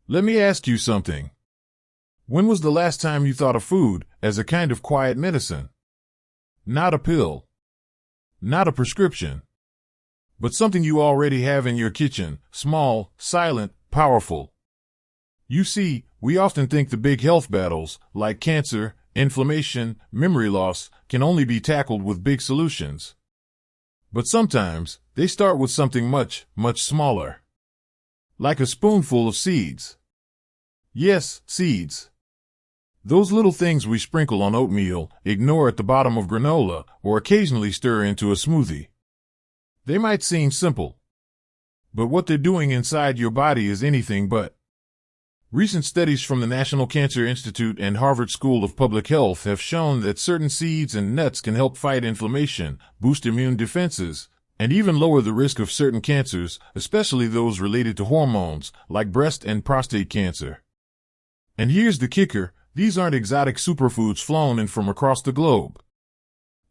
Let me ask you something. When was the last time you thought of food as a kind of quiet medicine? Not a pill, not a prescription, but something you already have in your kitchen, small, silent, powerful. You see, we often think the big health battles, like cancer, inflammation, memory loss, can only be tackled with big solutions. But sometimes, they start with something much, much smaller. Like a spoonful of seeds. Yes, seeds. Those little things we sprinkle on oatmeal, ignore at the bottom of granola, or occasionally stir into a smoothie. They might seem simple, but what they're doing inside your body is anything but. Recent studies from the National Cancer Institute and Harvard School of Public Health have shown that certain seeds and nuts can help fight inflammation, boost immune defenses, and even lower the risk of certain cancers, especially those related to hormones, like breast and prostate cancer. And here's the kicker, these aren't exotic superfoods flown in from across the globe.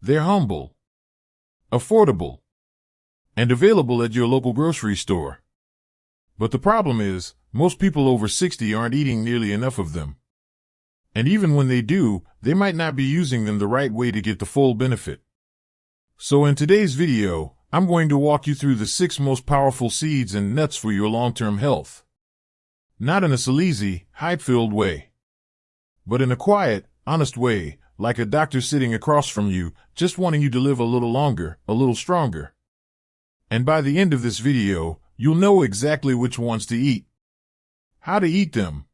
They're humble, affordable, and available at your local grocery store. But the problem is, most people over 60 aren't eating nearly enough of them. And even when they do, they might not be using them the right way to get the full benefit. So in today's video, I'm going to walk you through the 6 most powerful seeds and nuts for your long-term health. Not in a sleazy, hype-filled way, but in a quiet, honest way, like a doctor sitting across from you, just wanting you to live a little longer, a little stronger. And by the end of this video, you'll know exactly which ones to eat, how to eat them,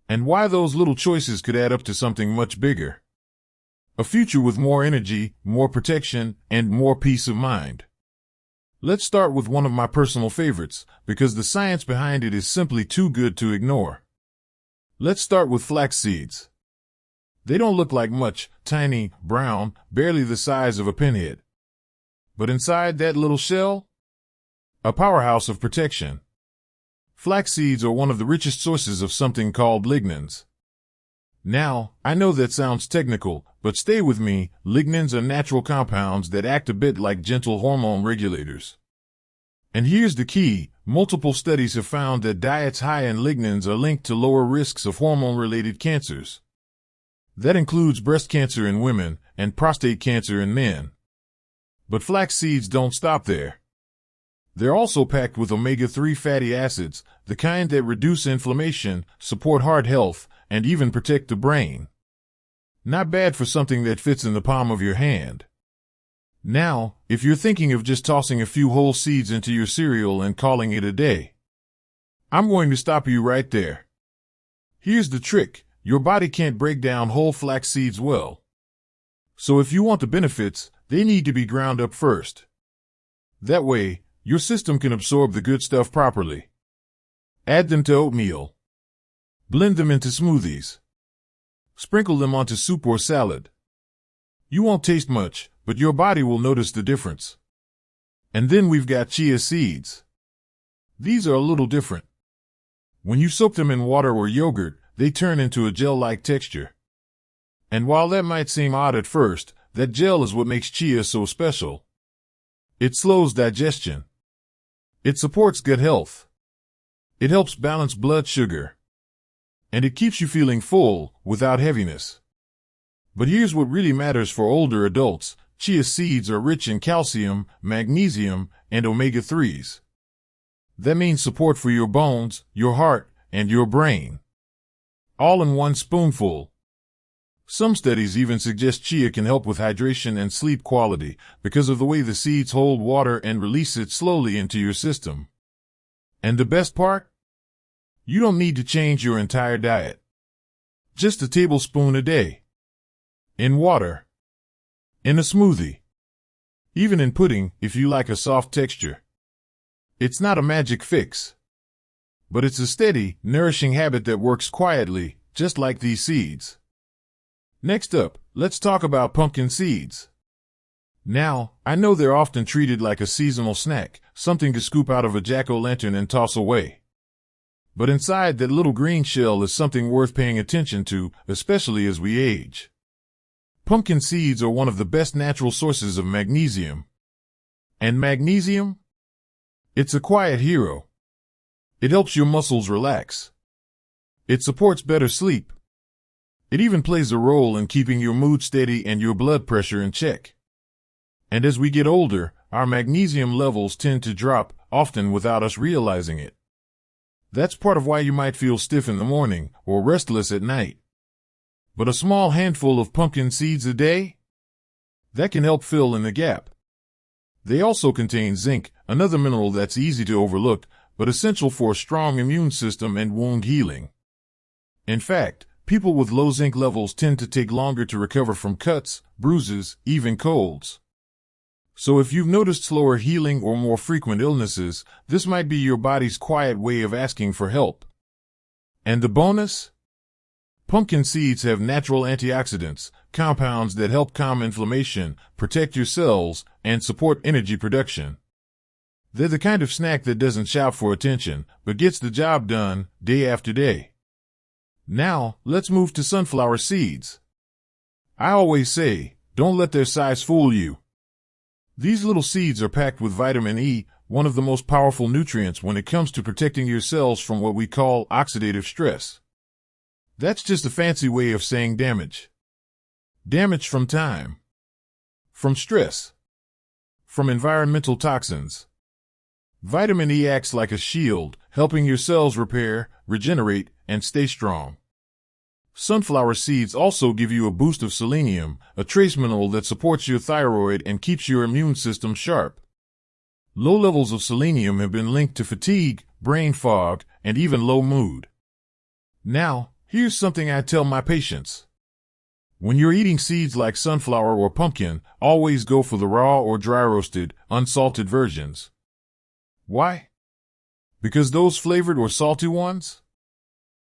and why those little choices could add up to something much bigger. A future with more energy, more protection, and more peace of mind. Let's start with one of my personal favorites, because the science behind it is simply too good to ignore. Let's start with flax seeds. They don't look like much, tiny, brown, barely the size of a pinhead. But inside that little shell, a powerhouse of protection. Flax seeds are one of the richest sources of something called lignans. Now, I know that sounds technical, but stay with me, lignans are natural compounds that act a bit like gentle hormone regulators. And here's the key, multiple studies have found that diets high in lignans are linked to lower risks of hormone-related cancers. That includes breast cancer in women and prostate cancer in men. But flax seeds don't stop there. They're also packed with omega-3 fatty acids, the kind that reduce inflammation, support heart health, and even protect the brain. Not bad for something that fits in the palm of your hand. Now, if you're thinking of just tossing a few whole seeds into your cereal and calling it a day, I'm going to stop you right there. Here's the trick, your body can't break down whole flax seeds well. So if you want the benefits, they need to be ground up first. That way, your system can absorb the good stuff properly. Add them to oatmeal. Blend them into smoothies. Sprinkle them onto soup or salad. You won't taste much, but your body will notice the difference. And then we've got chia seeds. These are a little different. When you soak them in water or yogurt, they turn into a gel-like texture. And while that might seem odd at first, that gel is what makes chia so special. It slows digestion. It supports gut health. It helps balance blood sugar. And it keeps you feeling full, without heaviness. But here's what really matters for older adults. Chia seeds are rich in calcium, magnesium, and omega-3s. That means support for your bones, your heart, and your brain. All in one spoonful. Some studies even suggest chia can help with hydration and sleep quality because of the way the seeds hold water and release it slowly into your system. And the best part? You don't need to change your entire diet. Just a tablespoon a day. In water. In a smoothie. Even in pudding, if you like a soft texture. It's not a magic fix. But it's a steady, nourishing habit that works quietly, just like these seeds. Next up, let's talk about pumpkin seeds. Now, I know they're often treated like a seasonal snack, something to scoop out of a jack-o'-lantern and toss away. But inside that little green shell is something worth paying attention to, especially as we age. Pumpkin seeds are one of the best natural sources of magnesium. And magnesium? It's a quiet hero. It helps your muscles relax, It supports better sleep. It even plays a role in keeping your mood steady and your blood pressure in check. And as we get older, our magnesium levels tend to drop, often without us realizing it. That's part of why you might feel stiff in the morning or restless at night. But a small handful of pumpkin seeds a day? That can help fill in the gap. They also contain zinc, another mineral that's easy to overlook, but essential for a strong immune system and wound healing. In fact, people with low zinc levels tend to take longer to recover from cuts, bruises, even colds. So if you've noticed slower healing or more frequent illnesses, this might be your body's quiet way of asking for help. And the bonus? Pumpkin seeds have natural antioxidants, compounds that help calm inflammation, protect your cells, and support energy production. They're the kind of snack that doesn't shout for attention, but gets the job done day after day. Now, let's move to sunflower seeds. I always say, don't let their size fool you. These little seeds are packed with vitamin E, one of the most powerful nutrients when it comes to protecting your cells from what we call oxidative stress. That's just a fancy way of saying damage. Damage from time, from stress, from environmental toxins. Vitamin E acts like a shield, helping your cells repair, regenerate, and stay strong. Sunflower seeds also give you a boost of selenium, a trace mineral that supports your thyroid and keeps your immune system sharp. Low levels of selenium have been linked to fatigue, brain fog, and even low mood. Now, here's something I tell my patients. When you're eating seeds like sunflower or pumpkin, always go for the raw or dry roasted, unsalted versions. Why? Because those flavored or salty ones?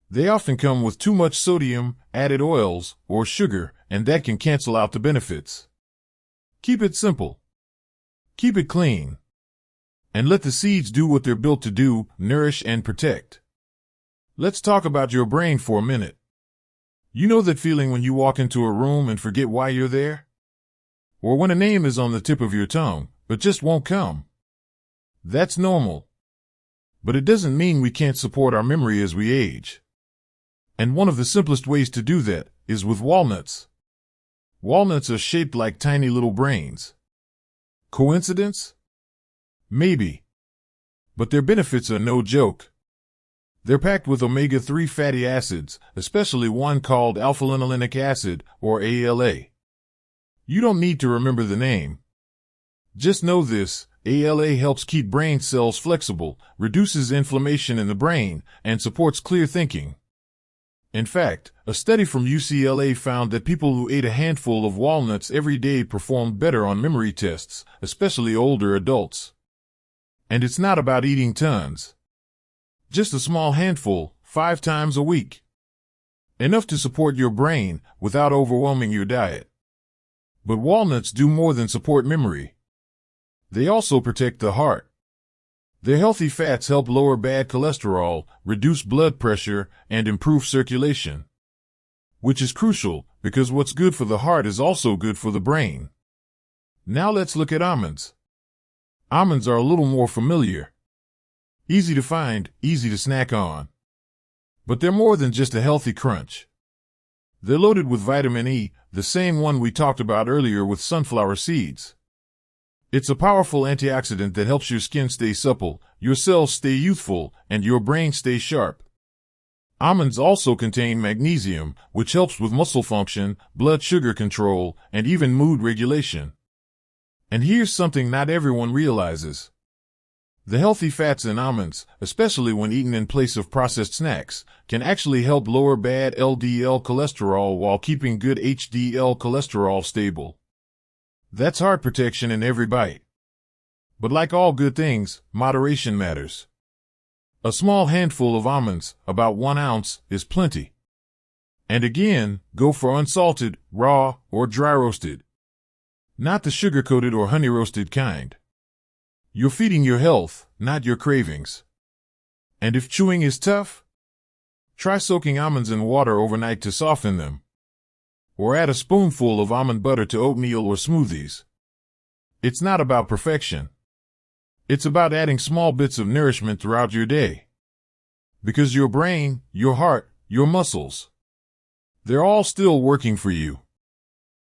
They often come with too much sodium, added oils, or sugar, and that can cancel out the benefits. Keep it simple. Keep it clean. And let the seeds do what they're built to do, nourish and protect. Let's talk about your brain for a minute. You know that feeling when you walk into a room and forget why you're there? Or when a name is on the tip of your tongue, but just won't come? That's normal. But it doesn't mean we can't support our memory as we age. And one of the simplest ways to do that is with walnuts. Walnuts are shaped like tiny little brains. Coincidence? Maybe. But their benefits are no joke. They're packed with omega-3 fatty acids, especially one called alpha-linolenic acid, or ALA. You don't need to remember the name. Just know this: ALA helps keep brain cells flexible, reduces inflammation in the brain, and supports clear thinking. In fact, a study from UCLA found that people who ate a handful of walnuts every day performed better on memory tests, especially older adults. And it's not about eating tons. Just a small handful, 5 times a week. Enough to support your brain without overwhelming your diet. But walnuts do more than support memory. They also protect the heart. Their healthy fats help lower bad cholesterol, reduce blood pressure, and improve circulation. Which is crucial, because what's good for the heart is also good for the brain. Now let's look at almonds. Almonds are a little more familiar. Easy to find, easy to snack on. But they're more than just a healthy crunch. They're loaded with vitamin E, the same one we talked about earlier with sunflower seeds. It's a powerful antioxidant that helps your skin stay supple, your cells stay youthful, and your brain stay sharp. Almonds also contain magnesium, which helps with muscle function, blood sugar control, and even mood regulation. And here's something not everyone realizes. The healthy fats in almonds, especially when eaten in place of processed snacks, can actually help lower bad LDL cholesterol while keeping good HDL cholesterol stable. That's heart protection in every bite. But like all good things, moderation matters. A small handful of almonds, about 1 ounce, is plenty. And again, go for unsalted, raw, or dry roasted. Not the sugar-coated or honey-roasted kind. You're feeding your health, not your cravings. And if chewing is tough, try soaking almonds in water overnight to soften them. Or add a spoonful of almond butter to oatmeal or smoothies. It's not about perfection. It's about adding small bits of nourishment throughout your day. Because your brain, your heart, your muscles. They're all still working for you.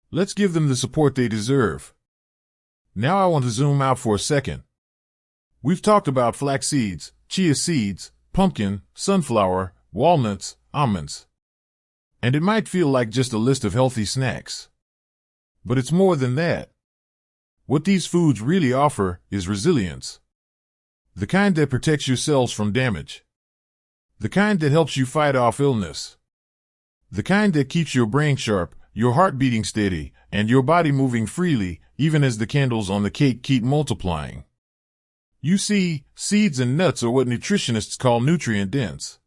Let's give them the support they deserve. Now I want to zoom out for a second. We've talked about flax seeds, chia seeds, pumpkin, sunflower, walnuts, almonds. And it might feel like just a list of healthy snacks. But it's more than that. What these foods really offer is resilience. The kind that protects your cells from damage. The kind that helps you fight off illness. The kind that keeps your brain sharp, your heart beating steady, and your body moving freely, even as the candles on the cake keep multiplying. You see, seeds and nuts are what nutritionists call nutrient-dense.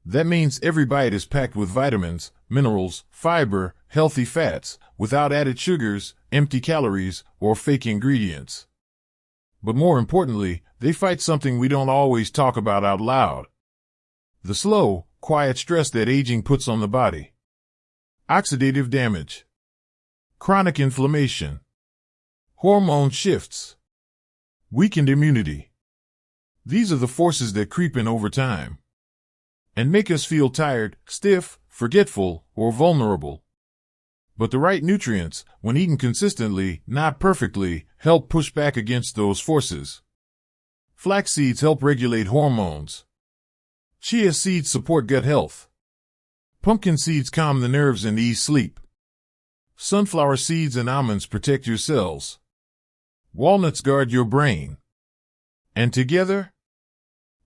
That means every bite is packed with vitamins, minerals, fiber, healthy fats, without added sugars, empty calories, or fake ingredients. But more importantly, they fight something we don't always talk about out loud. The slow, quiet stress that aging puts on the body. Oxidative damage. Chronic inflammation. Hormone shifts. Weakened immunity. These are the forces that creep in over time and make us feel tired, stiff, forgetful, or vulnerable. But the right nutrients, when eaten consistently, not perfectly, help push back against those forces. Flax seeds help regulate hormones. Chia seeds support gut health. Pumpkin seeds calm the nerves and ease sleep. Sunflower seeds and almonds protect your cells. Walnuts guard your brain. And together,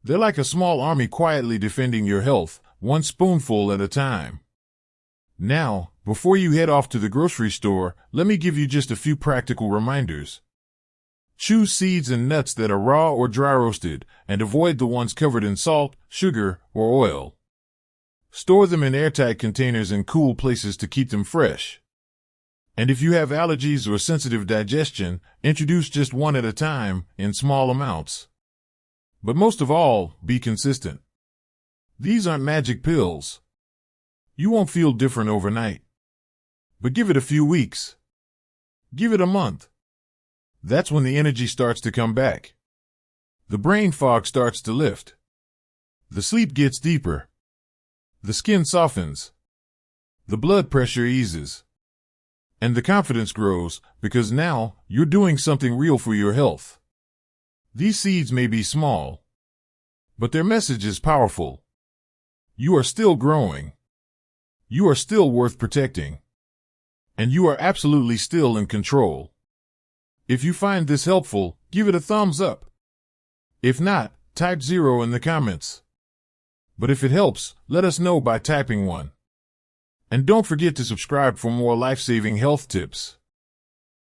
they're like a small army quietly defending your health, one spoonful at a time. Now, before you head off to the grocery store, let me give you just a few practical reminders. Choose seeds and nuts that are raw or dry roasted, and avoid the ones covered in salt, sugar, or oil. Store them in airtight containers in cool places to keep them fresh. And if you have allergies or sensitive digestion, introduce just one at a time, in small amounts. But most of all, be consistent. These aren't magic pills. You won't feel different overnight. But give it a few weeks. Give it a month. That's when the energy starts to come back. The brain fog starts to lift. The sleep gets deeper. The skin softens. The blood pressure eases. And the confidence grows, because now you're doing something real for your health. These seeds may be small, but their message is powerful. You are still growing. You are still worth protecting. And you are absolutely still in control. If you find this helpful, give it a thumbs up. If not, type 0 in the comments. But if it helps, let us know by typing 1. And don't forget to subscribe for more life-saving health tips.